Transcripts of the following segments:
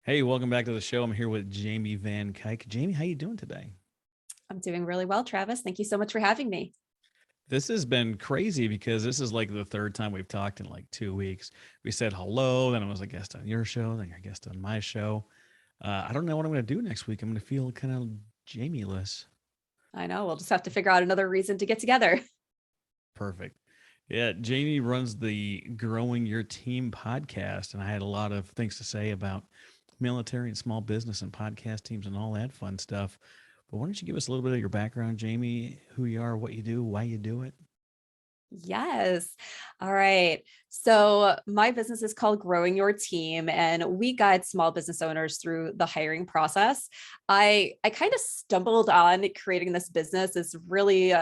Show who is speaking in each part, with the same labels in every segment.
Speaker 1: Hey, welcome back to the show. I'm here with Jamie Van Cuyk. Jamie, how you doing today?
Speaker 2: I'm doing really well, Travis. Thank you so much for having me.
Speaker 1: This has been crazy because this is like the third time we've talked in like 2 weeks. We said hello, then I was a guest on your show, then you're a guest on my show. I don't know what I'm going to do next week. I'm going to feel kind of Jamie-less.
Speaker 2: I know we'll just have to figure out another reason to get together.
Speaker 1: Perfect. Yeah, Jamie runs the Growing Your Team podcast, and I had a lot of things to say about military and small business and podcast teams and all that fun stuff. But why don't you give us a little bit of your background, Jamie, who you are, what you do, why you do it?
Speaker 2: Yes. All right. So my business is called Growing Your Team, and we guide small business owners through the hiring process. I kind of stumbled on creating this business. It's really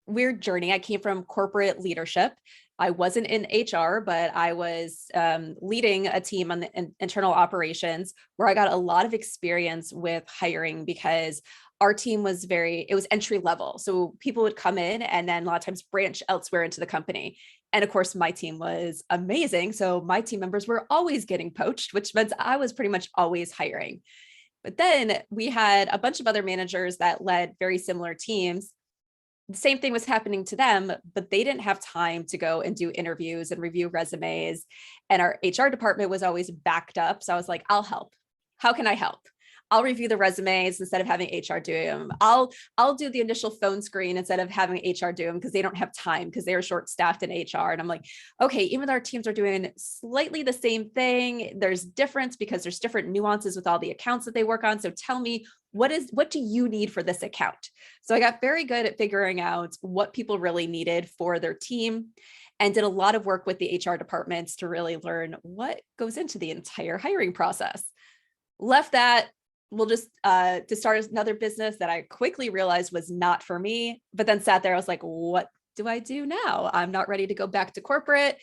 Speaker 2: weird journey. I came from corporate leadership. I wasn't in HR, but I was leading a team on the internal operations where I got a lot of experience with hiring because our team was it was entry level. So people would come in and then a lot of times branch elsewhere into the company. And of course, my team was amazing. So my team members were always getting poached, which meant I was pretty much always hiring. But then we had a bunch of other managers that led very similar teams. The same thing was happening to them, but they didn't have time to go and do interviews and review resumes. And our HR department was always backed up. So I was like, I'll help. How can I help? I'll review the resumes instead of having HR do them. I'll do the initial phone screen instead of having HR do them because they don't have time because they are short staffed in HR. And I'm like, okay, even though our teams are doing slightly the same thing, there's difference because there's different nuances with all the accounts that they work on. So tell me, what do you need for this account? So I got very good at figuring out what people really needed for their team and did a lot of work with the HR departments to really learn what goes into the entire hiring process. Left that, we'll just to start another business that I quickly realized was not for me, but then sat there, I was like, what do I do now? I'm not ready to go back to corporate.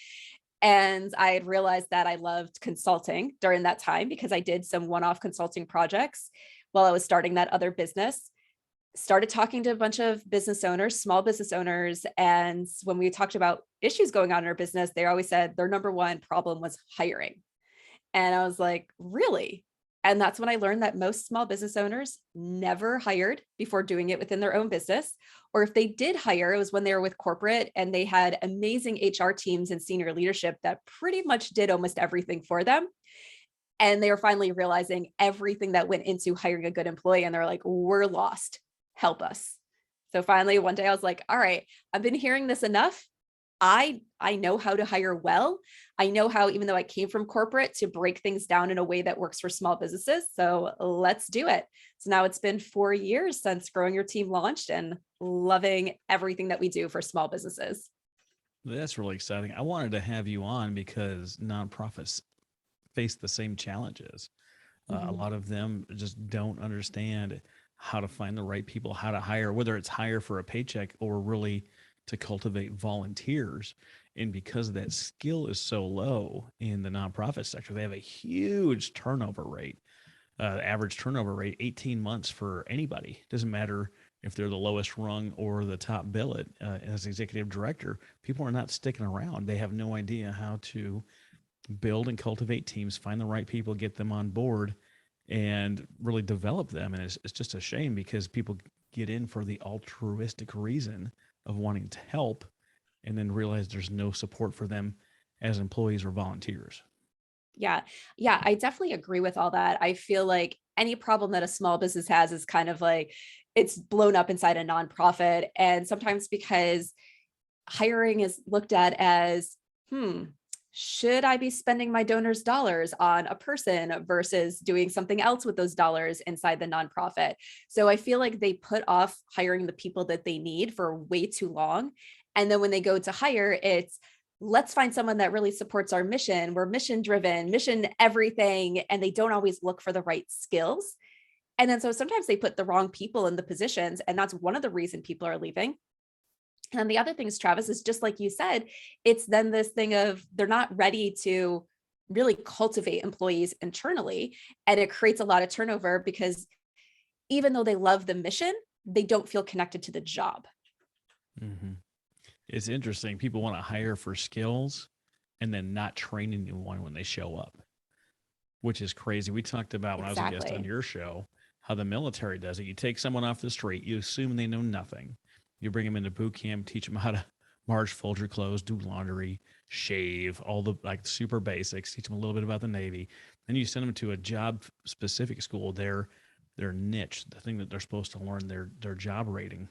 Speaker 2: And I had realized that I loved consulting during that time because I did some one-off consulting projects while I was starting that other business. Started talking to a bunch of business owners, small business owners. And when we talked about issues going on in our business, they always said their number one problem was hiring. And I was like, really? And that's when I learned that most small business owners never hired before doing it within their own business. Or if they did hire, it was when they were with corporate and they had amazing HR teams and senior leadership that pretty much did almost everything for them. And they were finally realizing everything that went into hiring a good employee. And they're like, we're lost. Help us. So finally, one day I was like, all right, I've been hearing this enough. I know how to hire well. I know how, even though I came from corporate, to break things down in a way that works for small businesses. So let's do it. So now it's been 4 years since Growing Your Team launched and loving everything that we do for small businesses.
Speaker 1: That's really exciting. I wanted to have you on because nonprofits face the same challenges. A
Speaker 2: Mhm.
Speaker 1: lot of them just don't understand how to find the right people, how to hire, whether it's hire for a paycheck or really to cultivate volunteers. And because that skill is so low in the nonprofit sector, they have a huge turnover rate. Average turnover rate 18 months for anybody. Doesn't matter if they're the lowest rung or the top billet. As executive director, people are not sticking around. They have no idea how to build and cultivate teams, find the right people, get them on board, and really develop them. And it's just a shame because people get in for the altruistic reason of wanting to help and then realize there's no support for them as employees or volunteers.
Speaker 2: Yeah. Yeah. I definitely agree with all that. I feel like any problem that a small business has is kind of like it's blown up inside a nonprofit. And sometimes because hiring is looked at as, hmm, should I be spending my donors' dollars on a person versus doing something else with those dollars inside the nonprofit? So I feel like they put off hiring the people that they need for way too long. And then when they go to hire, it's let's find someone that really supports our mission. We're mission driven, mission everything, and they don't always look for the right skills. And then so sometimes they put the wrong people in the positions, and that's one of the reason people are leaving. And the other things, Travis, is just like you said, it's then this thing of they're not ready to really cultivate employees internally. And it creates a lot of turnover because even though they love the mission, they don't feel connected to the job.
Speaker 1: Mm-hmm. It's interesting. People want to hire for skills and then not train anyone when they show up. which is crazy. We talked about when I was a guest on
Speaker 2: Exactly.
Speaker 1: your show how the military does it. You take someone off the street, you assume they know nothing. You bring them into boot camp, teach them how to march, fold your clothes, do laundry, shave, all the like super basics, teach them a little bit about the Navy. Then you send them to a job specific school, their niche, the thing that they're supposed to learn, their job rating.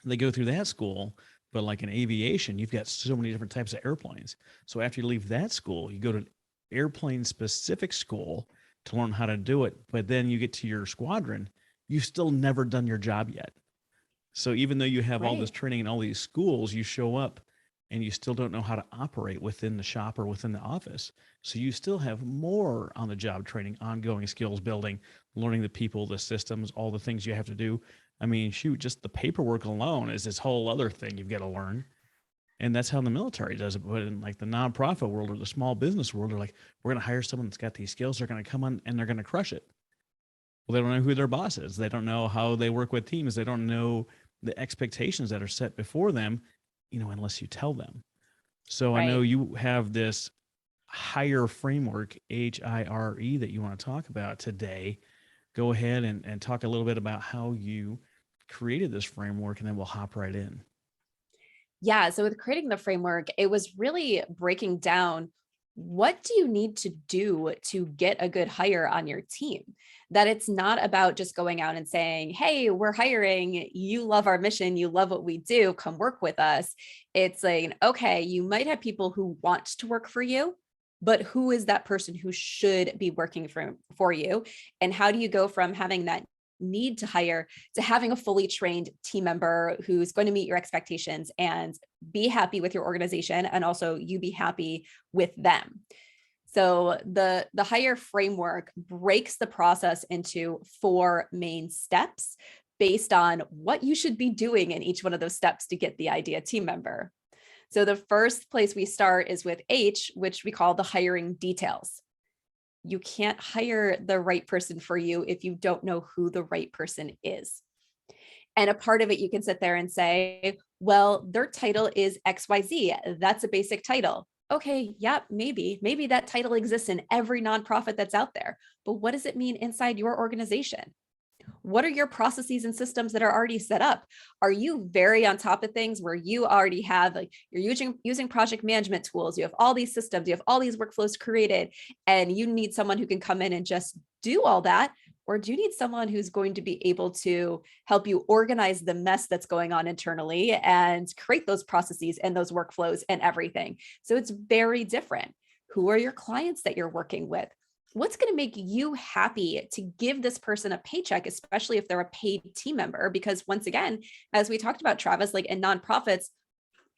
Speaker 1: They go through that school, but like in aviation, you've got so many different types of airplanes. So after you leave that school, you go to airplane specific school to learn how to do it. But then you get to your squadron, you've still never done your job yet. So even though you have all this
Speaker 2: Right.
Speaker 1: training in all these schools, you show up and you still don't know how to operate within the shop or within the office. So you still have more on the job training, ongoing skills building, learning the people, the systems, all the things you have to do. I mean, shoot, just the paperwork alone is this whole other thing you've got to learn. And that's how the military does it. But in like the nonprofit world or the small business world, they're like, we're going to hire someone that's got these skills. They're going to come on and they're going to crush it. Well, they don't know who their boss is. They don't know how they work with teams. They don't know the expectations that are set before them, unless you tell them. So I know
Speaker 2: Right.
Speaker 1: you have this higher framework, HIRE, that you want to talk about today. Go ahead and talk a little bit about how you created this framework, and then we'll hop right in.
Speaker 2: Yeah. So with creating the framework, it was really breaking down what do you need to do to get a good hire on your team? That it's not about just going out and saying, hey, we're hiring. You love our mission. You love what we do. Come work with us. It's like, okay, you might have people who want to work for you, but who is that person who should be working for you? And how do you go from having that need to hire to having a fully trained team member who's going to meet your expectations and be happy with your organization, and also you be happy with them? So the hire framework breaks the process into four main steps based on what you should be doing in each one of those steps to get the ideal team member. So the first place we start is with H, which we call the hiring details. You can't hire the right person for you if you don't know who the right person is. And a part of it, you can sit there and say, well, their title is XYZ. That's a basic title. Okay, yeah, maybe that title exists in every nonprofit that's out there. But what does it mean inside your organization? What are your processes and systems that are already set up? Are you very on top of things where you already have, like, you're using project management tools, you have all these systems, you have all these workflows created, and you need someone who can come in and just do all that? Or do you need someone who's going to be able to help you organize the mess that's going on internally and create those processes and those workflows and everything? So it's very different. Who are your clients that you're working with? What's going to make you happy to give this person a paycheck, especially if they're a paid team member? Because once again, as we talked about, Travis, like in nonprofits,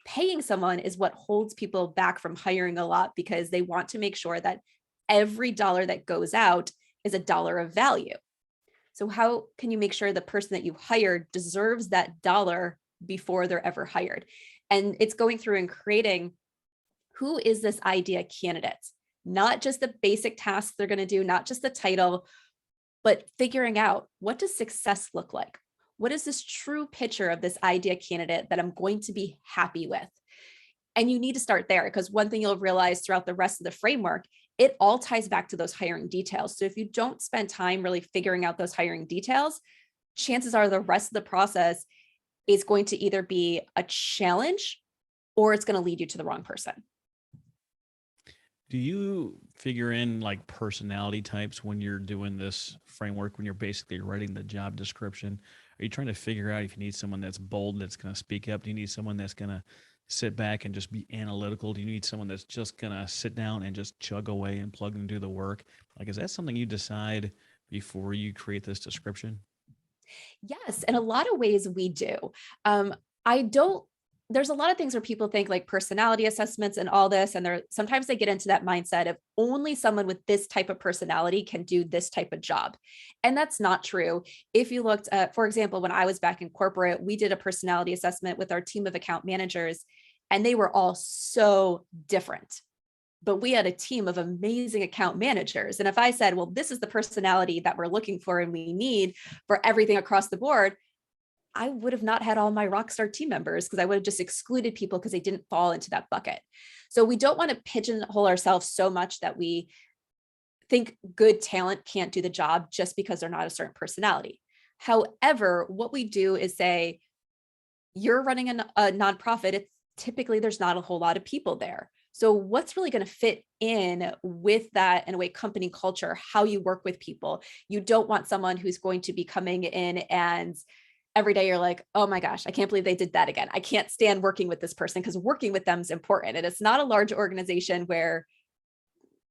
Speaker 2: paying someone is what holds people back from hiring a lot, because they want to make sure that every dollar that goes out is a dollar of value. So how can you make sure the person that you hired deserves that dollar before they're ever hired? And it's going through and creating, who is this idea candidate? Not just the basic tasks they're going to do, not just the title, but figuring out, what does success look like? What is this true picture of this idea candidate that I'm going to be happy with? And you need to start there, because one thing you'll realize throughout the rest of the framework, it all ties back to those hiring details. So if you don't spend time really figuring out those hiring details, chances are the rest of the process is going to either be a challenge or it's going to lead you to the wrong person.
Speaker 1: Do you figure in like personality types when you're doing this framework, when you're basically writing the job description? Are you trying to figure out if you need someone that's bold, that's going to speak up? Do you need someone that's going to sit back and just be analytical? Do you need someone that's just going to sit down and just chug away and plug and do the work? Like, is that something you decide before you create this description?
Speaker 2: Yes, in a lot of ways we do. I don't There's a lot of things where people think like personality assessments and all this, and they're sometimes they get into that mindset of only someone with this type of personality can do this type of job. And that's not true. If you looked at, for example, when I was back in corporate, we did a personality assessment with our team of account managers, and they were all so different. But we had a team of amazing account managers. And if I said, well, this is the personality that we're looking for and we need for everything across the board, I would have not had all my rock star team members, because I would have just excluded people because they didn't fall into that bucket. So we don't want to pigeonhole ourselves so much that we think good talent can't do the job just because they're not a certain personality. However, what we do is say, you're running a nonprofit. It's typically there's not a whole lot of people there. So what's really going to fit in with that, in a way, company culture, how you work with people? You don't want someone who's going to be coming in and every day you're like, oh my gosh, I can't believe they did that again. I can't stand working with this person, because working with them is important. And it's not a large organization where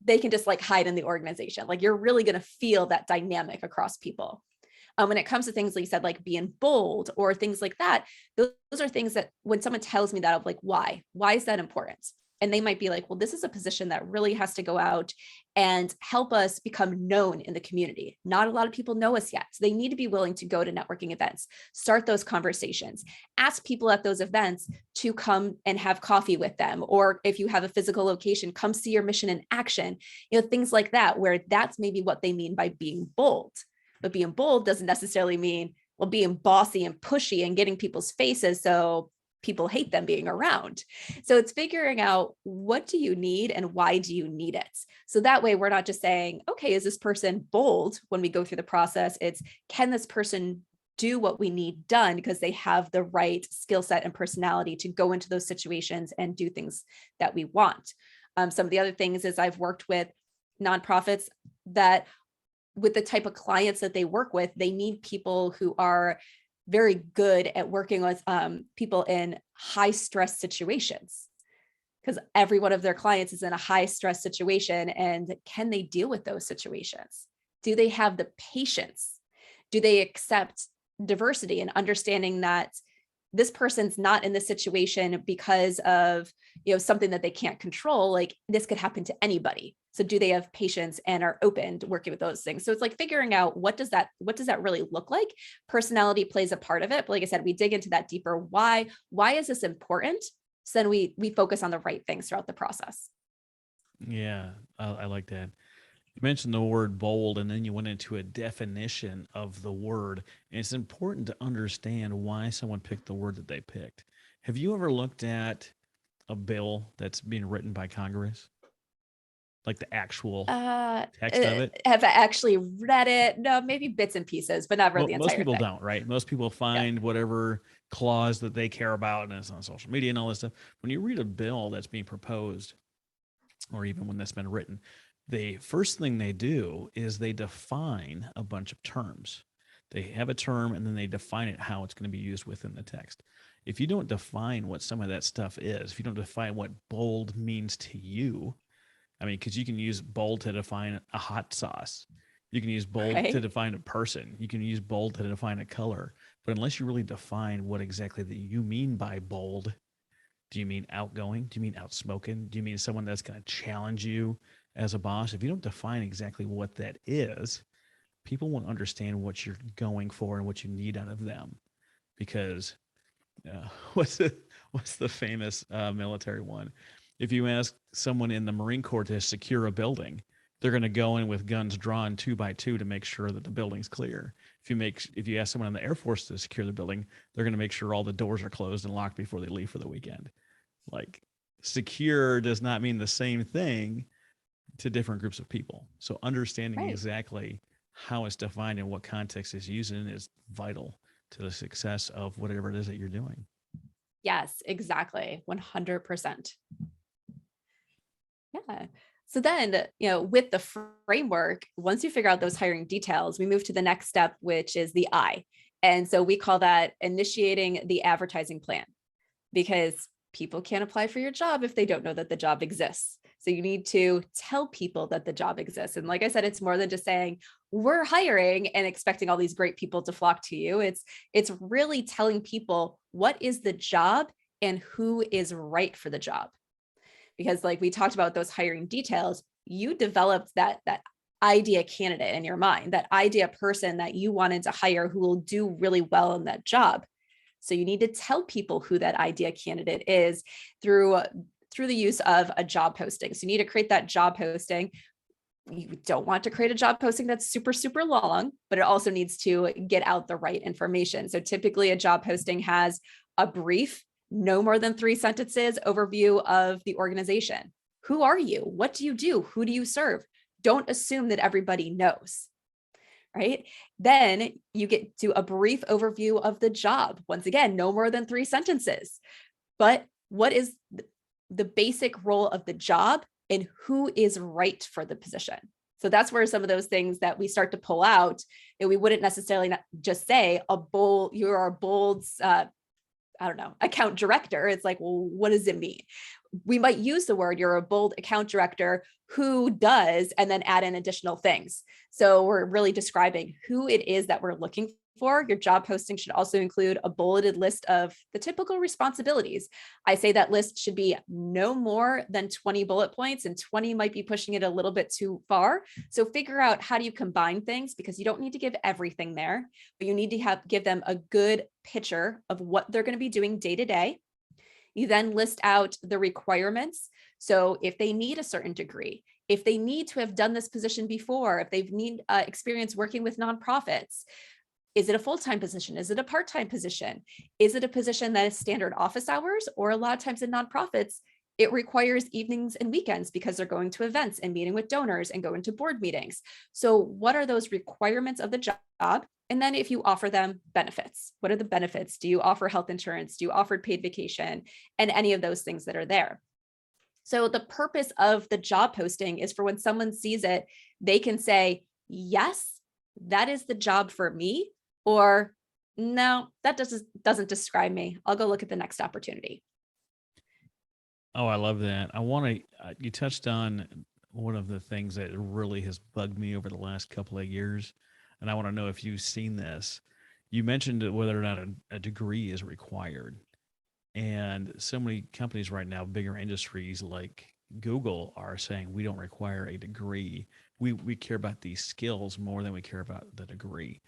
Speaker 2: they can just like hide in the organization. Like, you're really going to feel that dynamic across people. When it comes to things like you said, like being bold or things like that, those are things that when someone tells me that, I'm like, why is that important? And they might be like, well, this is a position that really has to go out and help us become known in the community. Not a lot of people know us yet. So they need to be willing to go to networking events, start those conversations, ask people at those events to come and have coffee with them. Or if you have a physical location, come see your mission in action, things like that, where that's maybe what they mean by being bold. But being bold doesn't necessarily mean, well, being bossy and pushy and getting people's faces so people hate them being around. So it's figuring out, what do you need and why do you need it? So that way we're not just saying, okay, is this person bold when we go through the process? It's, can this person do what we need done because they have the right skill set and personality to go into those situations and do things that we want. Some of the other things is I've worked with nonprofits that, with the type of clients that they work with, they need people who are very good at working with people in high stress situations, because every one of their clients is in a high stress situation. And can they deal with those situations? Do they have the patience? Do they accept diversity and understanding that this person's not in this situation because of, something that they can't control? Like, this could happen to anybody. So do they have patience and are open to working with those things? So it's like figuring out, what does that really look like? Personality plays a part of it. But like I said, we dig into that deeper. Why is this important? So then we focus on the right things throughout the process.
Speaker 1: Yeah, I like that. You mentioned the word bold, and then you went into a definition of the word. And it's important to understand why someone picked the word that they picked. Have you ever looked at a bill that's being written by Congress? Like the actual text of it?
Speaker 2: Have I actually read it? No, maybe bits and pieces, but never
Speaker 1: Well,
Speaker 2: the
Speaker 1: most
Speaker 2: entire
Speaker 1: people
Speaker 2: thing.
Speaker 1: don't, right? Most people
Speaker 2: Yeah.
Speaker 1: find whatever clause that they care about, and it's on social media and all this stuff. When you read a bill that's being proposed, or even when that's been written, the first thing they do is they define a bunch of terms. They have a term and then they define it, how it's going to be used within the text. If you don't define what some of that stuff is, if you don't define what bold means to you, I mean, because you can use bold to define a hot sauce. You can use bold to
Speaker 2: Right.
Speaker 1: define a person. You can use bold to define a color. But unless you really define what exactly that you mean by bold, do you mean outgoing? Do you mean outspoken? Do you mean someone that's going to challenge you as a boss? If you don't define exactly what that is, people won't understand what you're going for and what you need out of them. Because what's the famous military one? If you ask someone in the Marine Corps to secure a building, they're going to go in with guns drawn 2 by 2 to make sure that the building's clear. If you ask someone in the Air Force to secure the building, they're going to make sure all the doors are closed and locked before they leave for the weekend. Like, secure does not mean the same thing to different groups of people. So understanding
Speaker 2: Right.
Speaker 1: exactly how it's defined and what context it's used in is vital to the success of whatever it is that you're doing.
Speaker 2: Yes, exactly. 100%. Yeah. So then, with the framework, once you figure out those hiring details, we move to the next step, which is the I. And so we call that initiating the advertising plan, because people can't apply for your job if they don't know that the job exists. So you need to tell people that the job exists. And like I said, it's more than just saying we're hiring and expecting all these great people to flock to you. It's really telling people what is the job and who is right for the job. Because like we talked about those hiring details, you developed that idea candidate in your mind, that idea person that you wanted to hire who will do really well in that job. So you need to tell people who that idea candidate is through the use of a job posting. So you need to create that job posting. You don't want to create a job posting that's super, super long, but it also needs to get out the right information. So typically a job posting has a brief, no more than 3 sentences overview of the organization. Who are you? What do you do? Who do you serve? Don't assume that everybody knows, right? Then you get to a brief overview of the job. Once again, no more than 3 sentences. But what is the basic role of the job and who is right for the position? So that's where some of those things that we start to pull out, and we wouldn't necessarily just say you're a bold, I don't know, account director. It's like, well, what does it mean? We might use the word you're a bold account director who does, and then add in additional things. So we're really describing who it is that we're looking for. Your job posting should also include a bulleted list of the typical responsibilities. I say that list should be no more than 20 bullet points, and 20 might be pushing it a little bit too far. So figure out how do you combine things, because you don't need to give everything there, but you need to give them a good picture of what they're going to be doing day to day. You then list out the requirements. So if they need a certain degree, if they need to have done this position before, if they've need experience working with nonprofits, is it a full-time position? Is it a part-time position? Is it a position that is standard office hours? Or a lot of times in nonprofits, it requires evenings and weekends because they're going to events and meeting with donors and going to board meetings. So what are those requirements of the job? And then if you offer them benefits, what are the benefits? Do you offer health insurance? Do you offer paid vacation? And any of those things that are there. So the purpose of the job posting is for when someone sees it, they can say, yes, that is the job for me, or no, that doesn't describe me. I'll go look at the next opportunity.
Speaker 1: Oh, I love that. I want to, you touched on one of the things that really has bugged me over the last couple of years. And I want to know if you've seen this. You mentioned whether or not a degree is required. And so many companies right now, bigger industries like Google, are saying we don't require a degree. We care about these skills more than we care about the degree.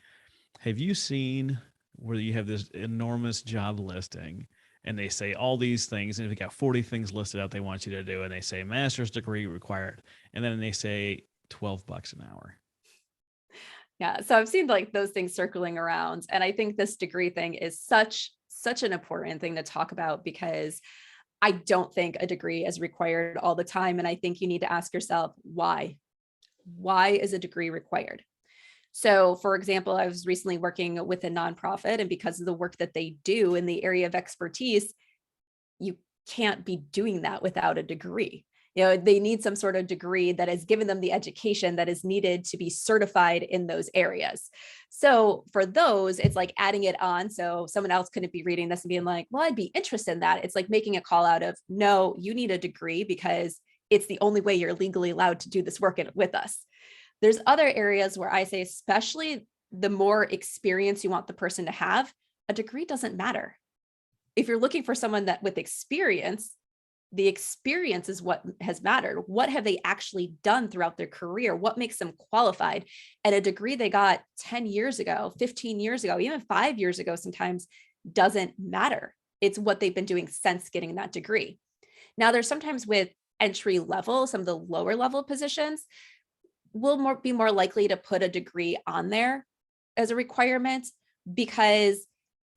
Speaker 1: Have you seen where you have this enormous job listing and they say all these things, and if they got 40 things listed out they want you to do, and they say master's degree required, and then they say $12 an hour?
Speaker 2: Yeah. So I've seen like those things circling around. And I think this degree thing is such an important thing to talk about, because I don't think a degree is required all the time. And I think you need to ask yourself, why? Why is a degree required? So, for example, I was recently working with a nonprofit, and because of the work that they do in the area of expertise, you can't be doing that without a degree. They need some sort of degree that has given them the education that is needed to be certified in those areas. So for those, it's like adding it on. So someone else couldn't be reading this and being like, well, I'd be interested in that. It's like making a call out of, no, you need a degree because it's the only way you're legally allowed to do this work with us. There's other areas where I say, especially the more experience you want the person to have, a degree doesn't matter. If you're looking for someone that with experience, the experience is what has mattered. What have they actually done throughout their career? What makes them qualified? And a degree they got 10 years ago, 15 years ago, even 5 years ago sometimes doesn't matter. It's what they've been doing since getting that degree. Now, there's sometimes with entry level, some of the lower level positions will be more likely to put a degree on there as a requirement, because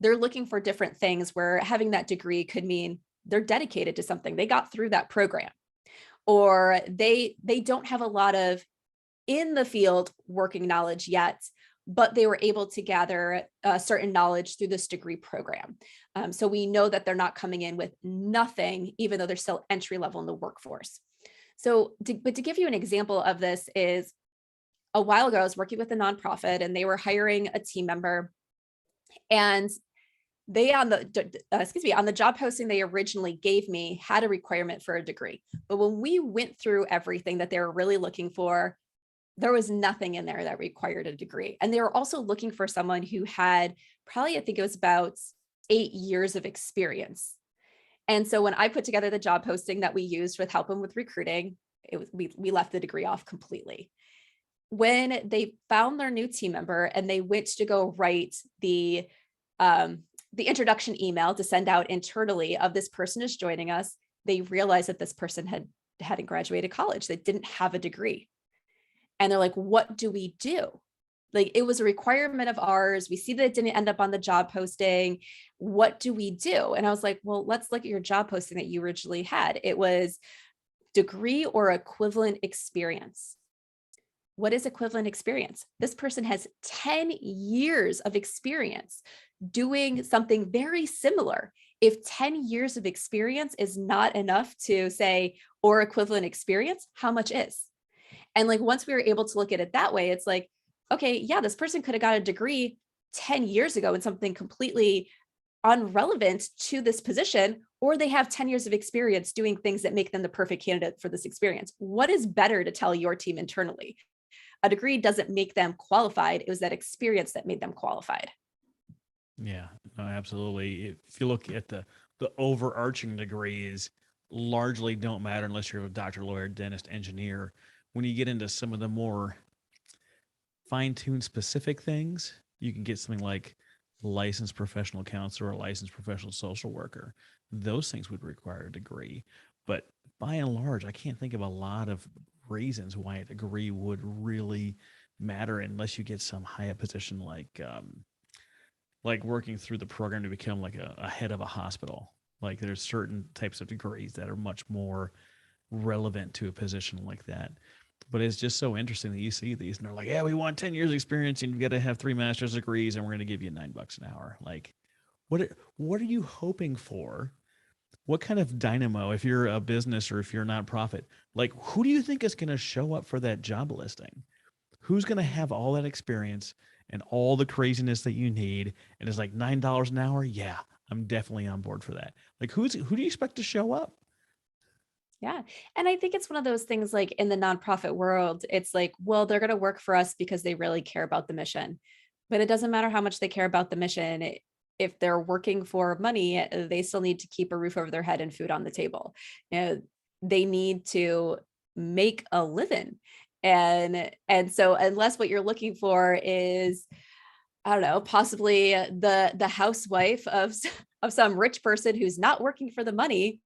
Speaker 2: they're looking for different things, where having that degree could mean they're dedicated to something. They got through that program, or they don't have a lot of in the field working knowledge yet, but they were able to gather certain knowledge through this degree program. So we know that they're not coming in with nothing, even though they're still entry level in the workforce. So, but to give you an example of this is, a while ago, I was working with a nonprofit and they were hiring a team member, and they on the job posting they originally gave me had a requirement for a degree. But when we went through everything that they were really looking for, there was nothing in there that required a degree. And they were also looking for someone who had probably, I think it was about 8 years of experience. And so when I put together the job posting that we used with help them with recruiting, we left the degree off completely. When they found their new team member and they went to go write the introduction email to send out internally of this person is joining us, they realized that this person hadn't graduated college. They didn't have a degree. And they're like, what do we do? Like, it was a requirement of ours. We see that it didn't end up on the job posting. What do we do? And I was like, well, let's look at your job posting that you originally had. It was degree or equivalent experience. What is equivalent experience? This person has 10 years of experience doing something very similar. If 10 years of experience is not enough to say, or equivalent experience, how much is? And like, once we were able to look at it that way, it's like, okay, yeah, this person could have got a degree 10 years ago in something completely unrelevant to this position, or they have 10 years of experience doing things that make them the perfect candidate for this experience. What is better to tell your team internally? A degree doesn't make them qualified. It was that experience that made them qualified.
Speaker 1: Yeah, no, absolutely. If you look at the overarching degrees, largely don't matter unless you're a doctor, lawyer, dentist, engineer. When you get into some of the more fine-tuned specific things, you can get something like licensed professional counselor or licensed professional social worker. Those things would require a degree. But by and large, I can't think of a lot of reasons why a degree would really matter unless you get some high up position like working through the program to become like a head of a hospital. Like there's certain types of degrees that are much more relevant to a position like that. But it's just so interesting that you see these and they're like, yeah, we want 10 years experience and you got to have 3 master's degrees and we're going to give you $9 an hour. Like, what are you hoping for? What kind of dynamo, if you're a business or if you're a nonprofit, like who do you think is going to show up for that job listing? Who's going to have all that experience and all the craziness that you need? And it's like $9 an hour. Yeah, I'm definitely on board for that. Like who do you expect to show up?
Speaker 2: Yeah. And I think it's one of those things like in the nonprofit world, it's like, well, they're going to work for us because they really care about the mission. But it doesn't matter how much they care about the mission. If they're working for money, they still need to keep a roof over their head and food on the table. You know, they need to make a living. And so unless what you're looking for is, I don't know, possibly the housewife of some rich person who's not working for the money,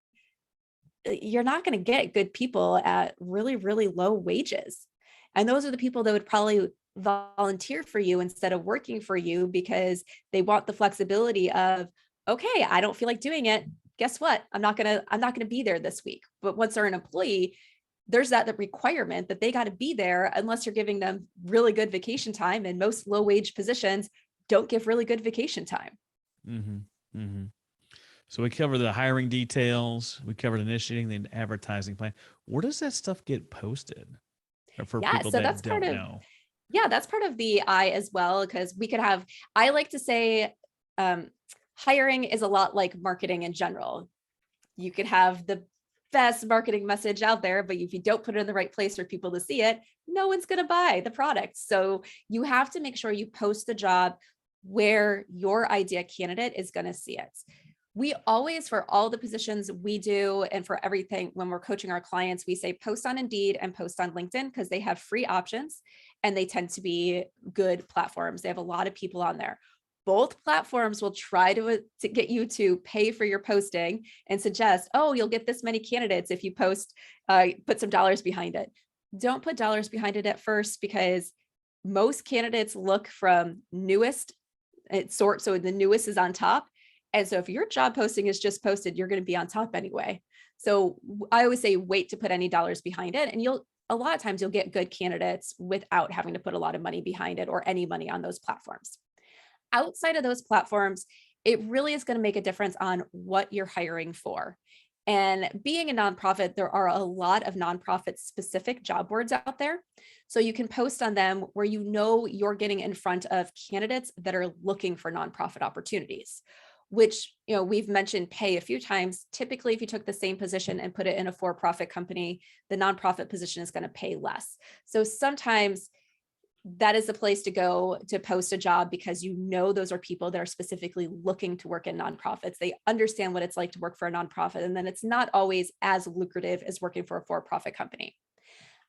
Speaker 2: you're not going to get good people at really, really low wages. And those are the people that would probably volunteer for you instead of working for you because they want the flexibility of, okay, I don't feel like doing it. Guess what? I'm not going to be there this week. But once they're an employee, there's the requirement that they got to be there unless you're giving them really good vacation time. And most low wage positions don't give really good vacation time.
Speaker 1: Mm-hmm. Mm-hmm. So we covered the hiring details. We covered initiating the advertising plan. Where does that stuff get posted for
Speaker 2: Yeah.
Speaker 1: people
Speaker 2: So
Speaker 1: that
Speaker 2: that's part
Speaker 1: don't
Speaker 2: of
Speaker 1: know?
Speaker 2: Yeah, that's part of the I as well, because we could have, I like to say, um, hiring is a lot like marketing in general. You could have the best marketing message out there, but if you don't put it in the right place for people to see it, no one's going to buy the product. So you have to make sure you post the job where your idea candidate is going to see it. We always, for all the positions we do, and for everything when we're coaching our clients, we say post on Indeed and post on LinkedIn because they have free options and they tend to be good platforms. They have a lot of people on there. Both platforms will try to get you to pay for your posting and suggest, oh, you'll get this many candidates if you post, put some dollars behind it. Don't put dollars behind it at first because most candidates look from newest so the newest is on top. And so if your job posting is just posted, you're going to be on top anyway. So I always say wait to put any dollars behind it. And a lot of times you'll get good candidates without having to put a lot of money behind it or any money on those platforms. Outside of those platforms, it really is going to make a difference on what you're hiring for. And being a nonprofit, there are a lot of nonprofit specific job boards out there. So you can post on them where you know you're getting in front of candidates that are looking for nonprofit opportunities, which, we've mentioned pay a few times. Typically, if you took the same position and put it in a for-profit company, the nonprofit position is going to pay less. So sometimes that is the place to go to post a job because those are people that are specifically looking to work in nonprofits. They understand what it's like to work for a nonprofit, and then it's not always as lucrative as working for a for-profit company.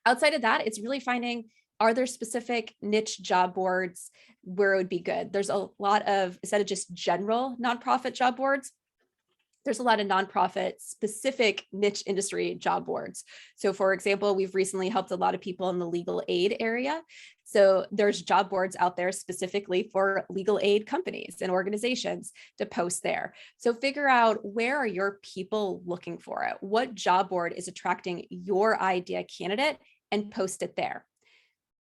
Speaker 2: Outside of that, it's really finding, are there specific niche job boards where it would be good? There's a lot of, instead of just general nonprofit job boards, there's a lot of nonprofit specific niche industry job boards. So for example, we've recently helped a lot of people in the legal aid area. So there's job boards out there specifically for legal aid companies and organizations to post there. So figure out, where are your people looking for it? What job board is attracting your idea candidate and post it there.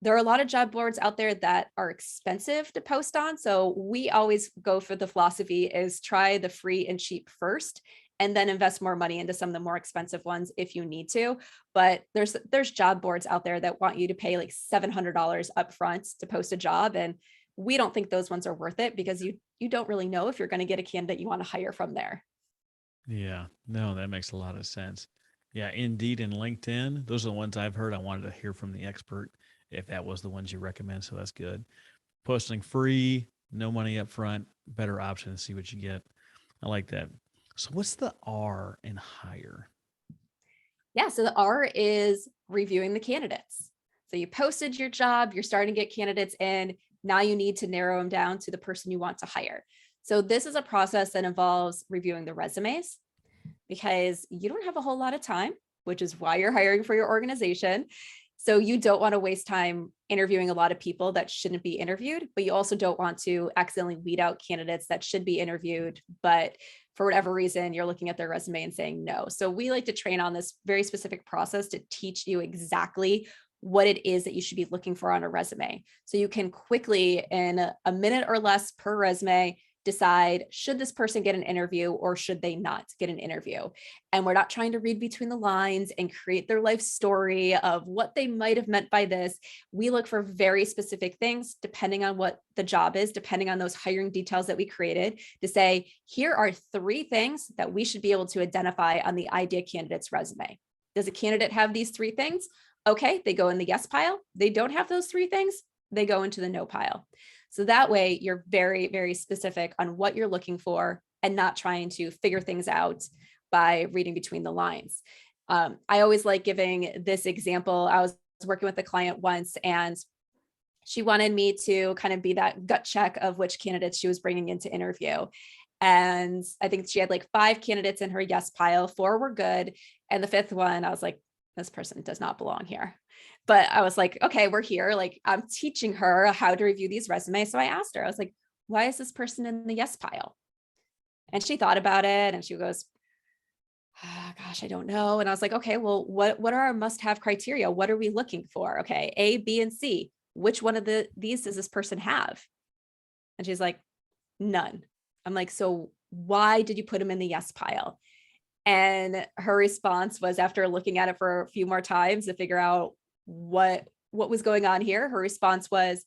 Speaker 2: There are a lot of job boards out there that are expensive to post on. So we always go for the philosophy is try the free and cheap first, and then invest more money into some of the more expensive ones if you need to. But there's job boards out there that want you to pay like $700 upfront to post a job. And we don't think those ones are worth it because you don't really know if you're going to get a candidate you want to hire from there.
Speaker 1: Yeah, no, that makes a lot of sense. Yeah, Indeed and LinkedIn, those are the ones I've heard. I wanted to hear from the expert if that was the ones you recommend. So that's good. Posting free, no money up front, better option to see what you get. I like that. So what's the R in hire?
Speaker 2: Yeah, so the R is reviewing the candidates. So you posted your job, you're starting to get candidates in. Now you need to narrow them down to the person you want to hire. So this is a process that involves reviewing the resumes because you don't have a whole lot of time, which is why you're hiring for your organization. So you don't want to waste time interviewing a lot of people that shouldn't be interviewed, but you also don't want to accidentally weed out candidates that should be interviewed, but for whatever reason, you're looking at their resume and saying no. So we like to train on this very specific process to teach you exactly what it is that you should be looking for on a resume. So you can quickly, in a minute or less per resume, decide should this person get an interview or should they not get an interview. And we're not trying to read between the lines and create their life story of what they might have meant by this. We look for very specific things depending on what the job is, depending on those hiring details that we created, to say, here are 3 things that we should be able to identify on the ideal candidate's resume. Does a candidate have these 3 things? Okay, they go in the yes pile. They don't have those 3 things, they go into the no pile. So that way you're very, very specific on what you're looking for and not trying to figure things out by reading between the lines. I always like giving this example. I was working with a client once and she wanted me to kind of be that gut check of which candidates she was bringing into interview. And I think she had like 5 candidates in her yes pile, 4 were good. And the 5th one, I was like, this person does not belong here. But I was like, okay, we're here. Like I'm teaching her how to review these resumes. So I asked her, I was like, why is this person in the yes pile? And she thought about it and she goes, oh, gosh, I don't know. And I was like, okay, well, what are our must-have criteria? What are we looking for? Okay, A, B, and C. Which one of these does this person have? And she's like, none. I'm like, so why did you put him in the yes pile? And her response was, after looking at it for a few more times to figure out what was going on here, her response was,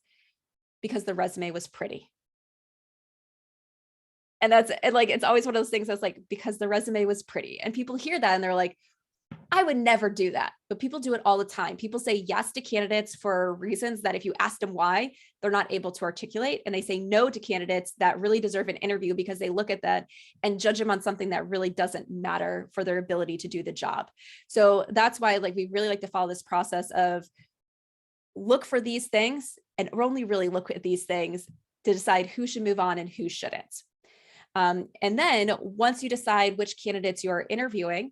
Speaker 2: because the resume was pretty. And like, it's always one of those things that's like, because the resume was pretty. And people hear that and they're like, I would never do that. But people do it all the time. People say yes to candidates for reasons that if you ask them why, they're not able to articulate. And they say no to candidates that really deserve an interview because they look at that and judge them on something that really doesn't matter for their ability to do the job. So that's why like we really like to follow this process of look for these things and only really look at these things to decide who should move on and who shouldn't. And then once you decide which candidates you're interviewing,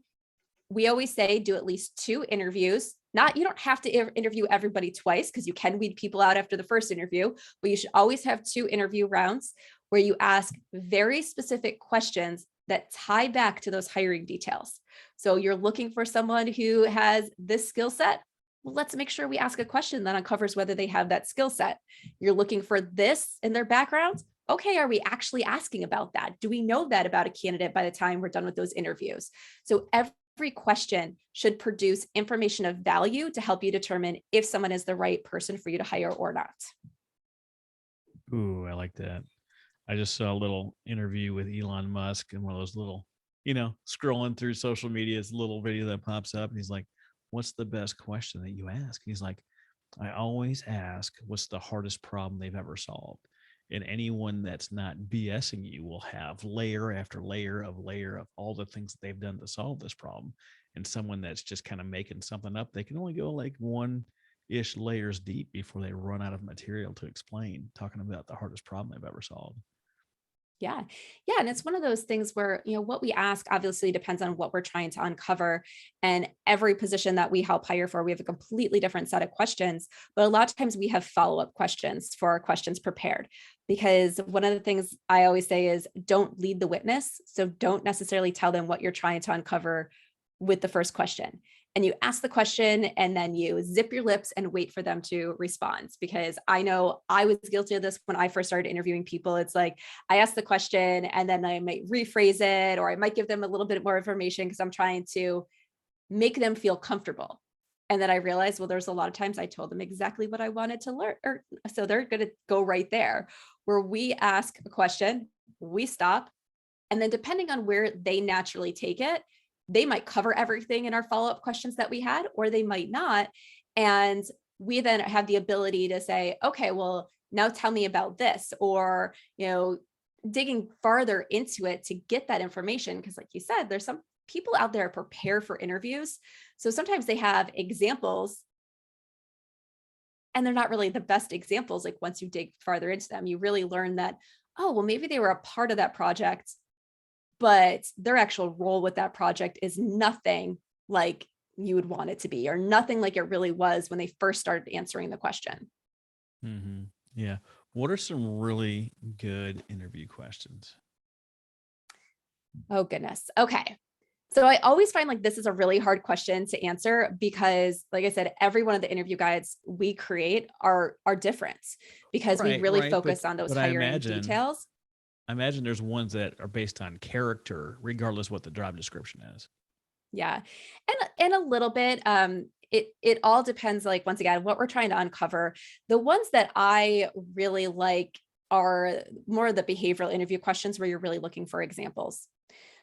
Speaker 2: we always say do at least 2 interviews. You don't have to interview everybody twice because you can weed people out after the first interview, but you should always have 2 interview rounds where you ask very specific questions that tie back to those hiring details. So you're looking for someone who has this skill set. Well, let's make sure we ask a question that uncovers whether they have that skill set. You're looking for this in their background. Okay, are we actually asking about that? Do we know that about a candidate by the time we're done with those interviews? So every question should produce information of value to help you determine if someone is the right person for you to hire or not.
Speaker 1: Ooh, I like that. I just saw a little interview with Elon Musk and one of those little, scrolling through social media, it's a little video that pops up. And he's like, what's the best question that you ask? He's like, I always ask, what's the hardest problem they've ever solved? And anyone that's not BSing you will have layer after layer of all the things that they've done to solve this problem. And someone that's just kind of making something up, they can only go like 1-ish layers deep before they run out of material to explain, talking about the hardest problem they've ever solved.
Speaker 2: Yeah. Yeah. And it's one of those things where, what we ask obviously depends on what we're trying to uncover. And every position that we help hire for, we have a completely different set of questions. But a lot of times we have follow-up questions for our questions prepared. Because one of the things I always say is don't lead the witness. So don't necessarily tell them what you're trying to uncover with the first question. and you ask the question and then you zip your lips and wait for them to respond. Because I know I was guilty of this when I first started interviewing people. It's like I ask the question and then I might rephrase it, or I might give them a little bit more information because I'm trying to make them feel comfortable. And then I realized, well, there's a lot of times I told them exactly what I wanted to learn. Or so they're going to go right there where we ask a question, we stop. And then depending on where they naturally take it, they might cover everything in our follow-up questions that we had, or they might not. And we then have the ability to say, okay, well, now tell me about this, or, digging farther into it to get that information. Because like you said, there's some people out there prepare for interviews. So sometimes they have examples and they're not really the best examples. Like once you dig farther into them, you really learn that, oh, well, maybe they were a part of that project, but their actual role with that project is nothing like you would want it to be, or nothing like it really was when they first started answering the question.
Speaker 1: Hmm. Yeah. What are some really good interview questions?
Speaker 2: Oh, goodness. Okay. So I always find like this is a really hard question to answer because, like I said, every one of the interview guides we create are different because we
Speaker 1: Right,
Speaker 2: really
Speaker 1: right. But
Speaker 2: focus on those
Speaker 1: but
Speaker 2: hiring details.
Speaker 1: I imagine there's ones that are based on character, regardless what the job description is.
Speaker 2: Yeah. And a little bit, it all depends, like once again, what we're trying to uncover. The ones that I really like are more of the behavioral interview questions where you're really looking for examples.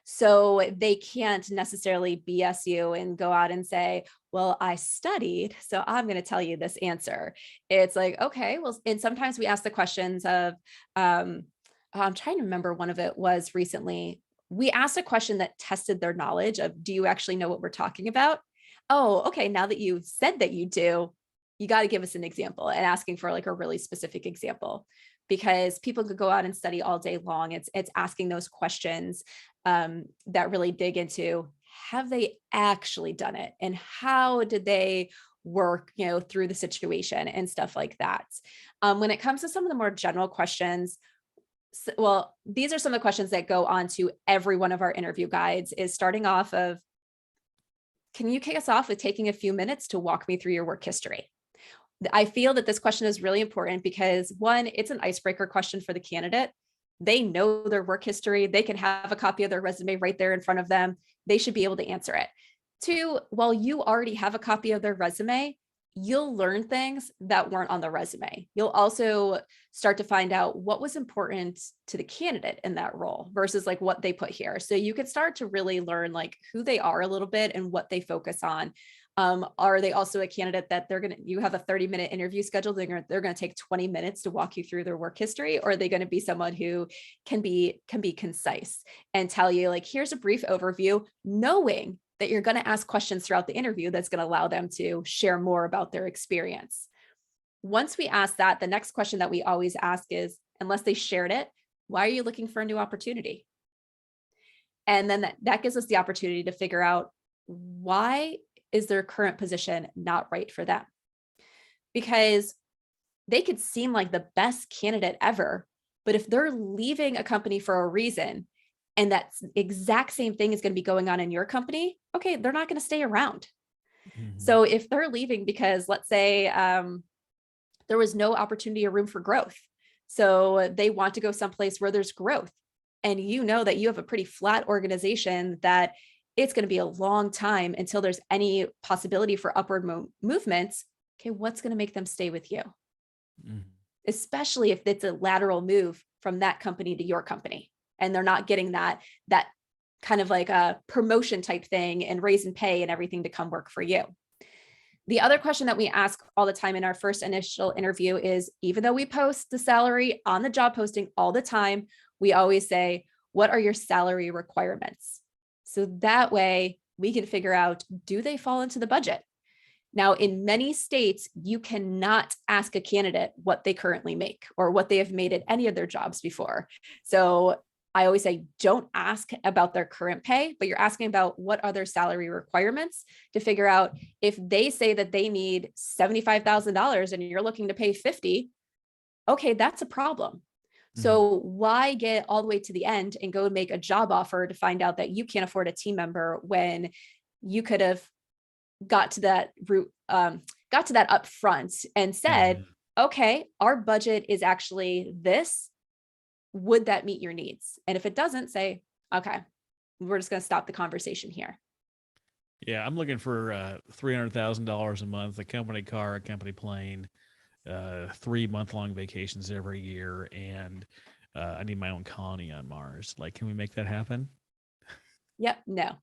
Speaker 2: So they can't necessarily BS you and go out and say, well, I studied, so I'm going to tell you this answer. It's like, okay, well, and sometimes we ask the questions of, I'm trying to remember, one of it was recently, we asked a question that tested their knowledge of, do you actually know what we're talking about? Oh, okay. Now that you said that you do, you got to give us an example, and asking for like a really specific example, because people could go out and study all day long. It's asking those questions that really dig into, have they actually done it, and how did they work, through the situation and stuff like that. When it comes to some of the more general questions, well, these are some of the questions that go on to every one of our interview guides, is starting off of, can you kick us off with taking a few minutes to walk me through your work history? I feel that this question is really important because, one, it's an icebreaker question for the candidate. They know their work history. They can have a copy of their resume right there in front of them. They should be able to answer it. Two, while you already have a copy of their resume, you'll learn things that weren't on the resume. You'll also start to find out what was important to the candidate in that role versus like what they put here. So you can start to really learn like who they are a little bit and what they focus on. Are they also a candidate that you have a 30-minute interview scheduled, they're going to take 20 minutes to walk you through their work history? Or are they going to be someone who can be concise and tell you like, here's a brief overview, knowing that you're going to ask questions throughout the interview that's going to allow them to share more about their experience. Once we ask that, the next question that we always ask is, unless they shared it, why are you looking for a new opportunity? And then that gives us the opportunity to figure out, why is their current position not right for them? Because they could seem like the best candidate ever, but if they're leaving a company for a reason, and that exact same thing is going to be going on in your company, okay, they're not going to stay around.
Speaker 1: Hmm.
Speaker 2: So if they're leaving because, let's say, there was no opportunity or room for growth, so they want to go someplace where there's growth, and you know that you have a pretty flat organization, that it's going to be a long time until there's any possibility for upward movements. Okay, what's going to make them stay with you?
Speaker 1: Hmm.
Speaker 2: Especially if it's a lateral move from that company to your company, and they're not getting that kind of like a promotion type thing and raise in pay and everything to come work for you. The other question that we ask all the time in our first initial interview is, even though we post the salary on the job posting all the time, we always say, what are your salary requirements? So that way we can figure out, do they fall into the budget? Now, in many states, you cannot ask a candidate what they currently make or what they have made at any of their jobs before. So I always say, don't ask about their current pay, but you're asking about what are their salary requirements, to figure out, if they say that they need $75,000 and you're looking to pay 50, okay, that's a problem.
Speaker 1: Hmm.
Speaker 2: So why get all the way to the end and go make a job offer to find out that you can't afford a team member when you could have got to that root, got to that up front and said,
Speaker 1: Mhm.
Speaker 2: okay, our budget is actually this. Would that meet your needs? And if it doesn't, say, okay, we're just going to stop the conversation here.
Speaker 1: Yeah, I'm looking for $300,000 a month, a company car, a company plane, 3 month-long vacations every year, and I need my own colony on Mars. Like, can we make that happen?
Speaker 2: Yep. No.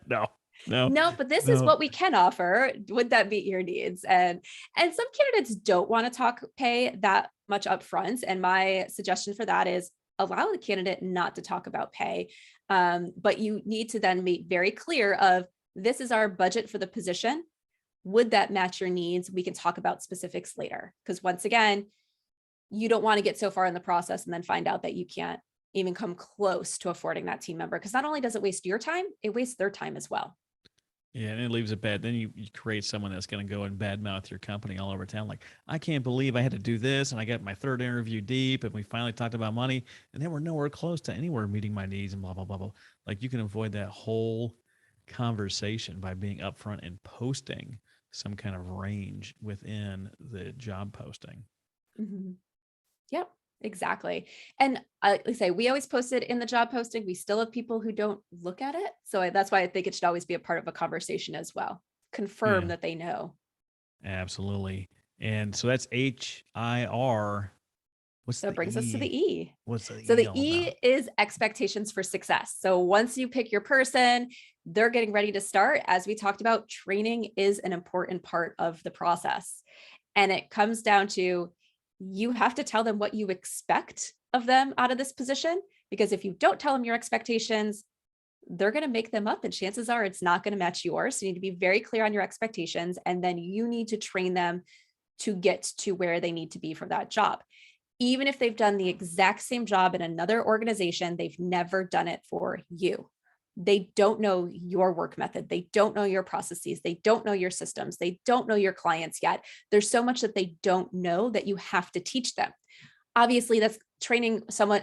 Speaker 1: No, no,
Speaker 2: No, but this is
Speaker 1: no.
Speaker 2: what we can offer. Would that meet your needs? And some candidates don't want to talk pay that much upfront. And my suggestion for that is allow the candidate not to talk about pay. But you need to then be very clear of this is our budget for the position. Would that match your needs? We can talk about specifics later. Because once again, you don't want to get so far in the process and then find out that you can't even come close to affording that team member. Because not only does it waste your time, it wastes their time as well.
Speaker 1: Yeah, and it leaves it bad. Then you create someone that's going to go and badmouth your company all over town. Like, I can't believe I had to do this, and I got my third interview deep, and we finally talked about money, and then we're nowhere close to anywhere meeting my needs, and blah blah blah blah. Like, you can avoid that whole conversation by being upfront and posting some kind of range within the job posting.
Speaker 2: Mhm. Yep, exactly. And like I say, we always post it in the job posting. We still have people who don't look at it. So that's why I think it should always be a part of a conversation as well. Confirm
Speaker 1: Yeah,
Speaker 2: that they know.
Speaker 1: absolutely. And so that's HIR. What's
Speaker 2: So it
Speaker 1: the
Speaker 2: brings us to
Speaker 1: E?
Speaker 2: the E.
Speaker 1: What's the
Speaker 2: So
Speaker 1: E
Speaker 2: the
Speaker 1: all
Speaker 2: E
Speaker 1: about?
Speaker 2: is expectations for success. So once you pick your person, they're getting ready to start. As we talked about, training is an important part of the process. And it comes down to you have to tell them what you expect of them out of this position. Because if you don't tell them your expectations, they're going to make them up. And chances are it's not going to match yours. So you need to be very clear on your expectations. And then you need to train them to get to where they need to be for that job. Even if they've done the exact same job in another organization, they've never done it for you. They don't know your work method. They don't know your processes. They don't know your systems. They don't know your clients yet. There's so much that they don't know that you have to teach them. Obviously, that's training someone,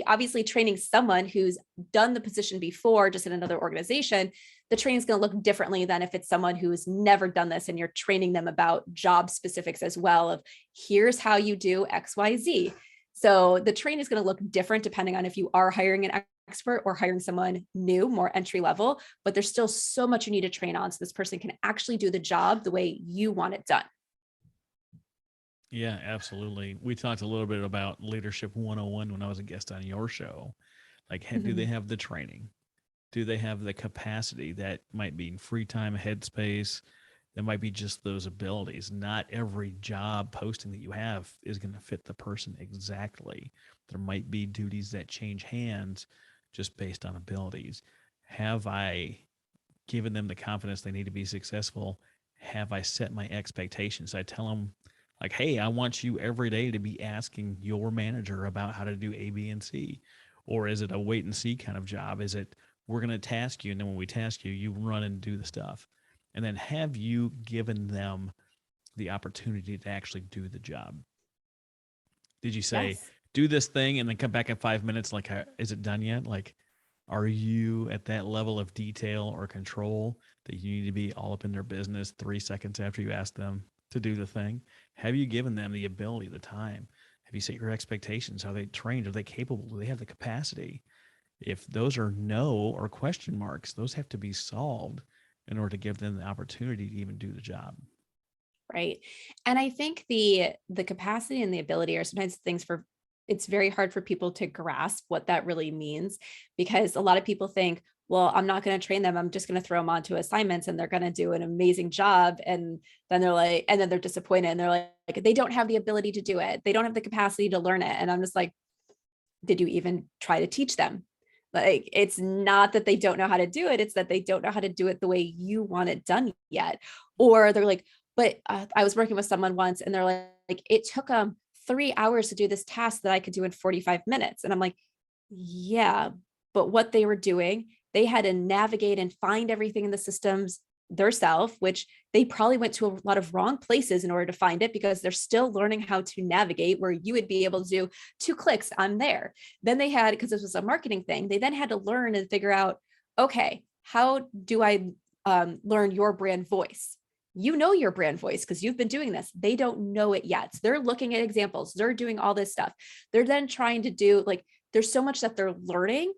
Speaker 2: obviously training someone who's done the position before just in another organization. The training is going to look differently than if it's someone who's never done this and you're training them about job specifics as well of here's how you do XYZ. So the training is going to look different depending on if you are hiring an expert or hiring someone new, more entry level, but there's still so much you need to train on so this person can actually do the job the way you want it done.
Speaker 1: Yeah, absolutely. We talked a little bit about Leadership 101 when I was a guest on your show. Like, do they
Speaker 2: Mhm.
Speaker 1: have the training? Do they have the capacity? That might be in free time, headspace. That might be just those abilities. Not every job posting that you have is going to fit the person exactly. There might be duties that change hands just based on abilities. Have I given them the confidence they need to be successful? Have I set my expectations? I tell them, like, hey, I want you every day to be asking your manager about how to do A, B, and C. Or is it a wait and see kind of job? Is it we're going to task you, and then when we task you, you run and do the stuff? And then have you given them the opportunity to actually do the job? Did you say,
Speaker 2: Yes.
Speaker 1: do this thing and then come back in 5 minutes? Like, is it done yet? Like, are you at that level of detail or control that you need to be all up in their business 3 seconds after you ask them to do the thing? Have you given them the ability, the time? Have you set your expectations? Are they trained? Are they capable? Do they have the capacity? If those are no or question marks, those have to be solved in order to give them the opportunity to even do the job.
Speaker 2: Right. And I think the capacity and the ability are sometimes things for it's very hard for people to grasp what that really means because a lot of people think, well, I'm not going to train them. I'm just going to throw them onto assignments and they're going to do an amazing job. And then they're like, and then they're disappointed and they're like, they don't have the ability to do it. They don't have the capacity to learn it. And I'm just like, did you even try to teach them? Like, it's not that they don't know how to do it. It's that they don't know how to do it the way you want it done yet. Or they're like, but I was working with someone once and they're like, it took them 3 hours to do this task that I could do in 45 minutes. And I'm like, yeah, but what they were doing, they had to navigate and find everything in the systems theirself, which they probably went to a lot of wrong places in order to find it because they're still learning how to navigate where you would be able to do 2 clicks, I'm there. Then they had, because this was a marketing thing, they then had to learn and figure out, okay, how do I learn your brand voice. You know your brand voice because you've been doing this. They don't know it yet. They're looking at examples. They're doing all this stuff. They're then trying to do like, there's so much that they're learning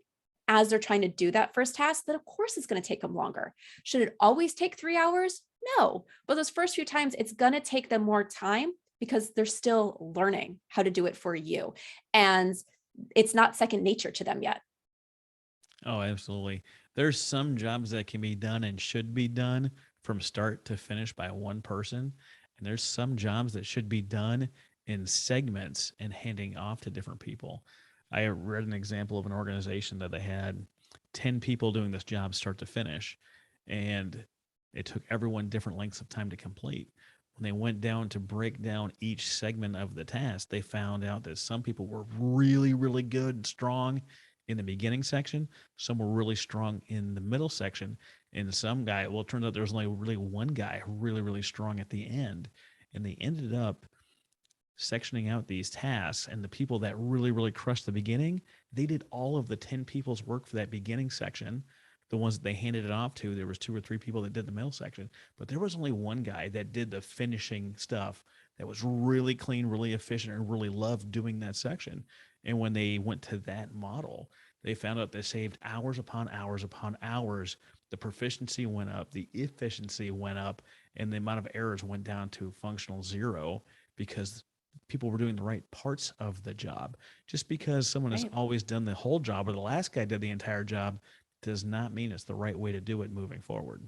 Speaker 2: as they're trying to do that first task that of course it's going to take them longer. Should it always take 3 hours? No, but those first few times it's going to take them more time because they're still learning how to do it for you. And it's not second nature to them yet.
Speaker 1: Oh, absolutely. There's some jobs that can be done and should be done from start to finish by one person. And there's some jobs that should be done in segments and handing off to different people. I read an example of an organization that they had 10 people doing this job start to finish, and it took everyone different lengths of time to complete. When they went down to break down each segment of the task, they found out that some people were really, really good and strong in the beginning section. Some were really strong in the middle section. And some guy, well, it turns out there was only really one guy really, really strong at the end. And they ended up sectioning out these tasks. And the people that really, really crushed the beginning, they did all of the 10 people's work for that beginning section. The ones that they handed it off to, there was 2 or 3 people that did the middle section, but there was only one guy that did the finishing stuff that was really clean, really efficient, and really loved doing that section. And when they went to that model, they found out they saved hours upon hours upon hours. The proficiency went up, the efficiency went up, and the amount of errors went down to functional zero because people were doing the right parts of the job. Just because someone has
Speaker 2: Right.
Speaker 1: always done the whole job or the last guy did the entire job does not mean it's the right way to do it moving forward.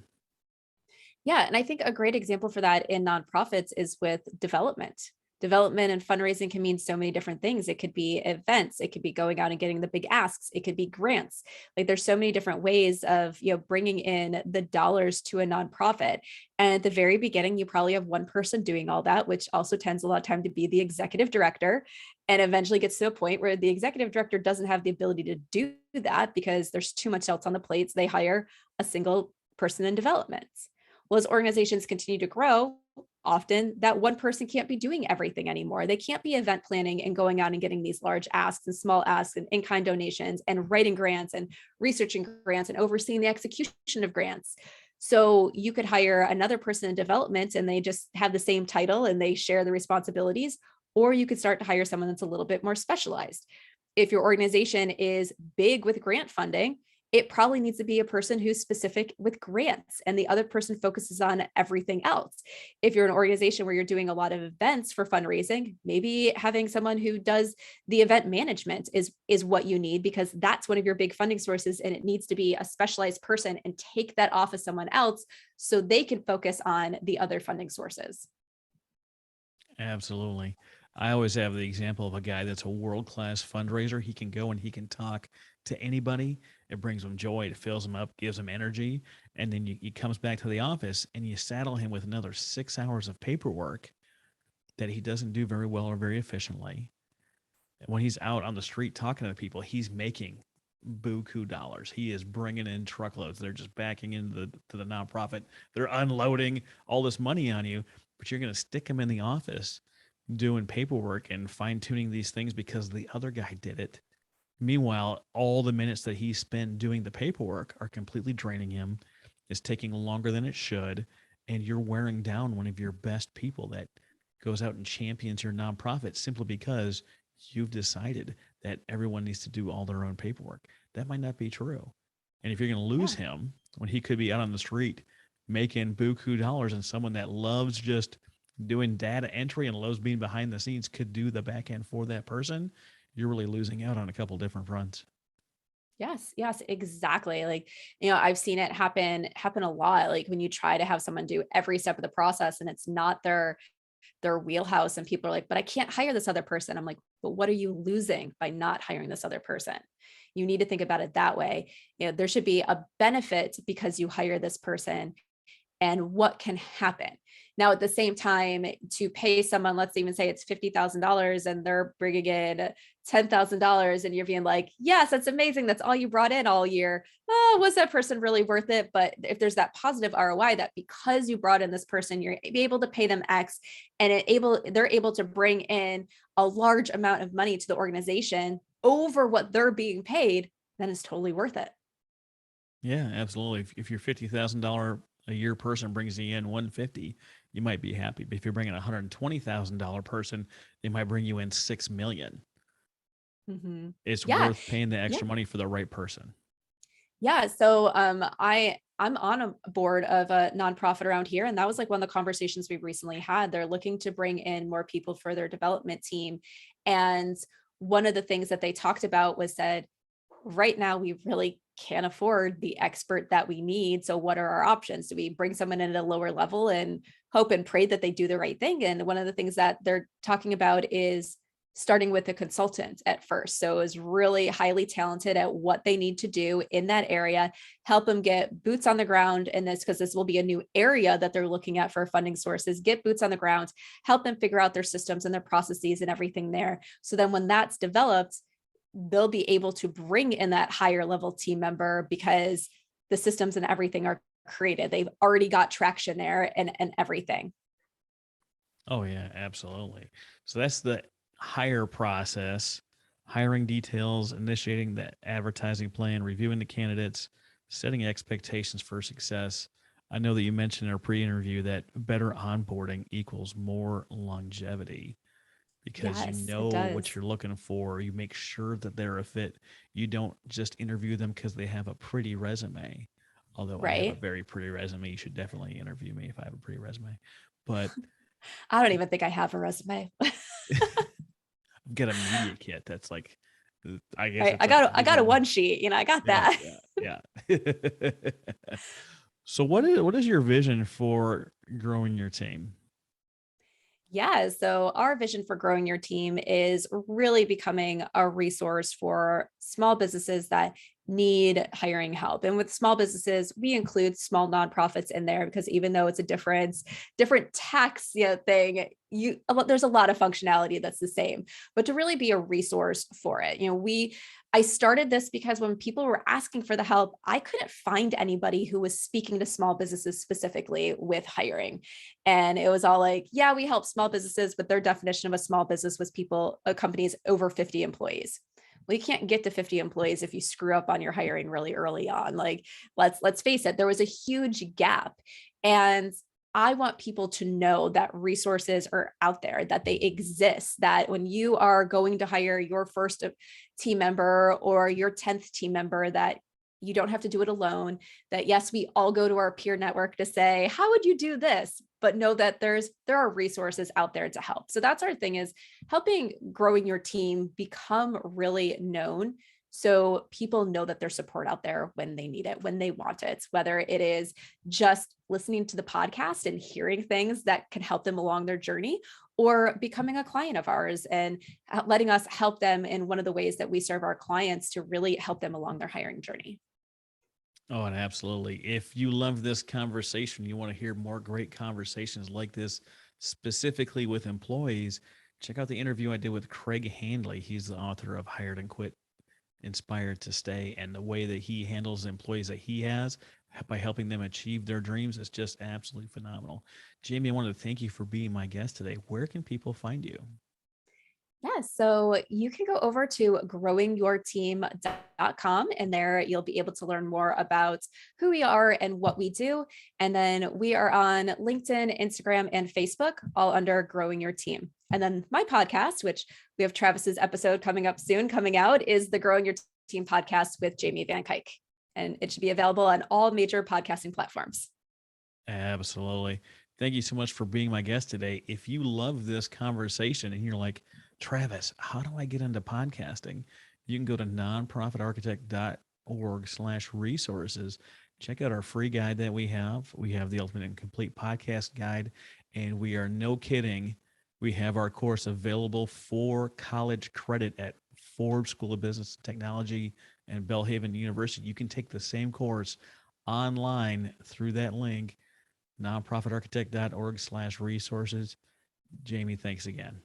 Speaker 2: Yeah. And I think a great example for that in nonprofits is with development. Development and fundraising can mean so many different things. It could be events, it could be going out and getting the big asks, it could be grants. Like there's so many different ways of, bringing in the dollars to a nonprofit. And at the very beginning, you probably have one person doing all that, which also tends a lot of time to be the executive director, and eventually gets to a point where the executive director doesn't have the ability to do that because there's too much else on the plates. They hire a single person in development. Well, as organizations continue to grow, often that one person can't be doing everything anymore. They can't be event planning and going out and getting these large asks and small asks and in-kind donations and writing grants and researching grants and overseeing the execution of grants. So you could hire another person in development and they just have the same title and they share the responsibilities, or you could start to hire someone that's a little bit more specialized. If your organization is big with grant funding, it probably needs to be a person who's specific with grants and the other person focuses on everything else. If you're an organization where you're doing a lot of events for fundraising, maybe having someone who does the event management is what you need because that's one of your big funding sources and it needs to be a specialized person and take that off of someone else so they can focus on the other funding sources.
Speaker 1: Absolutely. I always have the example of a guy that's a world class fundraiser. He can go and he can talk to anybody. It brings him joy, it fills him up, gives him energy. And then he comes back to the office and you saddle him with another 6 hours of paperwork that he doesn't do very well or very efficiently. When he's out on the street talking to people, he's making buku dollars. He is bringing in truckloads. They're just backing into the nonprofit. They're unloading all this money on you, but you're going to stick him in the office doing paperwork and fine tuning these things because the other guy did it. Meanwhile, all the minutes that he spent doing the paperwork are completely draining him. It's taking longer than it should, and you're wearing down one of your best people that goes out and champions your nonprofit simply because you've decided that everyone needs to do all their own paperwork. That might not be true. And if you're going to lose
Speaker 2: Yeah.
Speaker 1: him when he could be out on the street making buku dollars and someone that loves just doing data entry and loves being behind the scenes could do the back end for that person, you're really losing out on a couple different fronts.
Speaker 2: Yes, yes, exactly. Like, I've seen it happen a lot. Like when you try to have someone do every step of the process and it's not their wheelhouse and people are like, but I can't hire this other person. I'm like, but what are you losing by not hiring this other person? You need to think about it that way. There should be a benefit because you hire this person and what can happen. Now, at the same time, to pay someone, let's even say it's $50,000 and they're bringing in $10,000 and you're being like, yes, that's amazing. That's all you brought in all year. Oh, was that person really worth it? But if there's that positive ROI that because you brought in this person, you're able to pay them X and they're able to bring in a large amount of money to the organization over what they're being paid, then it's totally worth it.
Speaker 1: Yeah, absolutely. If your $50,000 a year person brings you in 150, you might be happy. But if you're bringing a $120,000 person, they might bring you in 6 million.
Speaker 2: Mhm.
Speaker 1: It's
Speaker 2: Yeah.
Speaker 1: worth paying the
Speaker 2: Yeah.
Speaker 1: extra money for the right person.
Speaker 2: Yeah. So I'm on a board of a nonprofit around here. And that was like one of the conversations we recently had. They're looking to bring in more people for their development team. And one of the things that they talked about was said, right now we really can't afford the expert that we need. So what are our options? Do we bring someone in at a lower level and hope and pray that they do the right thing? And one of the things that they're talking about is starting with a consultant at first. So is really highly talented at what they need to do in that area, help them get boots on the ground in this, because this will be a new area that they're looking at for funding sources, get boots on the ground, help them figure out their systems and their processes and everything there. So then when that's developed, they'll be able to bring in that higher level team member because the systems and everything are created. They've already got traction there and everything.
Speaker 1: Oh yeah, absolutely. So that's the hire process, hiring details, initiating the advertising plan, reviewing the candidates, setting expectations for success. I know that you mentioned in our pre-interview that better onboarding equals more longevity because you
Speaker 2: Yes, it
Speaker 1: know what
Speaker 2: does.
Speaker 1: you're looking for. You make sure that they're a fit. You don't just interview them because they have a pretty resume. Although I have a
Speaker 2: Right.
Speaker 1: very pretty resume, you should definitely interview me if I have a pretty resume. But
Speaker 2: I don't even think I have a resume.
Speaker 1: I've got a media kit that's like, I guess
Speaker 2: Right.
Speaker 1: it's a
Speaker 2: I got a
Speaker 1: visual.
Speaker 2: one sheet, I got
Speaker 1: Yeah,
Speaker 2: that.
Speaker 1: yeah, yeah. So what is your vision for growing your team?
Speaker 2: Yeah. So, our vision for growing your team is really becoming a resource for small businesses that need hiring help. And with small businesses, we include small nonprofits in there because even though it's a different tax thing, there's a lot of functionality that's the same. But to really be a resource for it, I started this because when people were asking for the help, I couldn't find anybody who was speaking to small businesses specifically with hiring. And it was all like, yeah, we help small businesses, but their definition of a small business was companies over 50 employees. Well, you can't get to 50 employees if you screw up on your hiring really early on. Like, let's face it, there was a huge gap. And I want people to know that resources are out there, that they exist, that when you are going to hire your first team member or your 10th team member, that you don't have to do it alone, that yes, we all go to our peer network to say, how would you do this? But know that there are resources out there to help. So that's our thing, is helping growing your team become really known. So people know that there's support out there when they need it, when they want it, whether it is just listening to the podcast and hearing things that can help them along their journey, or becoming a client of ours and letting us help them in one of the ways that we serve our clients to really help them along their hiring journey.
Speaker 1: Oh, and absolutely. If you love this conversation, you want to hear more great conversations like this, specifically with employees, check out the interview I did with Craig Handley. He's the author of Hired and Quit, Inspired to Stay, and the way that he handles the employees that he has by helping them achieve their dreams is just absolutely phenomenal. Jamie, I want to thank you for being my guest today. Where can people find you?
Speaker 2: Yeah, so you can go over to growingyourteam.com, and there you'll be able to learn more about who we are and what we do. And then we are on LinkedIn, Instagram, and Facebook, all under Growing Your Team. And then my podcast, which we have Travis's episode coming up soon, coming out, is the Growing Your Team podcast with Jamie Van Cuyk. And it should be available on all major podcasting platforms.
Speaker 1: Absolutely. Thank you so much for being my guest today. If you love this conversation and you're like, Travis, how do I get into podcasting? You can go to nonprofitarchitect.org/resources. Check out our free guide that we have. We have the Ultimate and Complete Podcast Guide, and we are no kidding. We have our course available for college credit at Forbes School of Business and Technology and Belhaven University. You can take the same course online through that link, nonprofitarchitect.org/resources. Jamie, thanks again.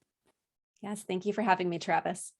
Speaker 2: Yes, thank you for having me, Travis.